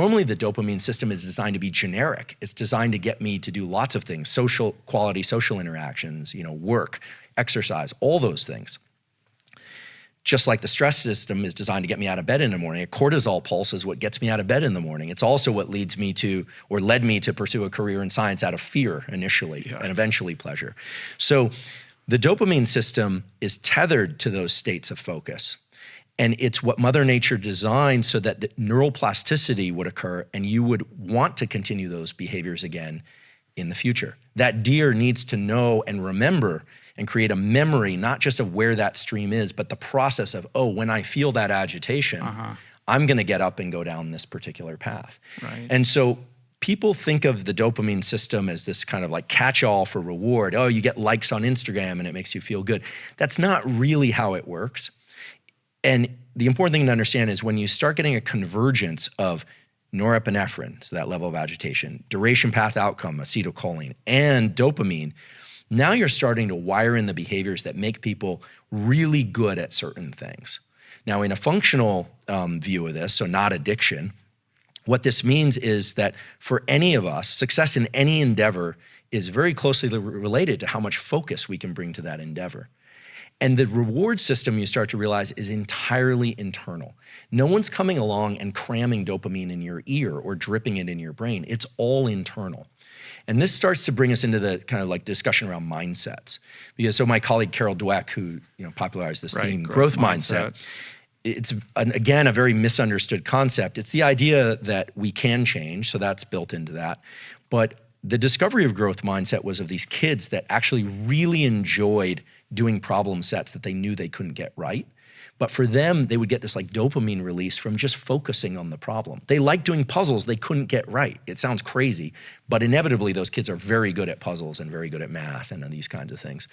Normally, the dopamine system is designed to be generic. It's designed to get me to do lots of things, quality social interactions, work, exercise, all those things. Just like the stress system is designed to get me out of bed in the morning, a cortisol pulse is what gets me out of bed in the morning. It's also what led me to pursue a career in science out of fear initially, and eventually pleasure. So the dopamine system is tethered to those states of focus. And it's what Mother Nature designed so that the neuroplasticity would occur and you would want to continue those behaviors again in the future. That deer needs to know and remember and create a memory, not just of where that stream is, but the process of, oh, when I feel that agitation, I'm gonna get up and go down this particular path. Right. And so people think of the dopamine system as this kind of like catch-all for reward. Oh, you get likes on Instagram and it makes you feel good. That's not really how it works. And the important thing to understand is when you start getting a convergence of norepinephrine, so that level of agitation, duration path outcome, acetylcholine, and dopamine, now you're starting to wire in the behaviors that make people really good at certain things. Now, in a functional view of this, so not addiction, what this means is that for any of us, success in any endeavor is very closely related to how much focus we can bring to that endeavor. And the reward system, you start to realize, is entirely internal. No one's coming along and cramming dopamine in your ear or dripping it in your brain. It's all internal. And this starts to bring us into the kind of like discussion around mindsets. Because so my colleague Carol Dweck, who popularized this theme, growth mindset, it's again a very misunderstood concept. It's the idea that we can change, so that's built into that. But the discovery of growth mindset was of these kids that actually really enjoyed doing problem sets that they knew they couldn't get right. But for them, they would get this like dopamine release from just focusing on the problem. They liked doing puzzles they couldn't get right. It sounds crazy, but inevitably those kids are very good at puzzles and very good at math and these kinds of things.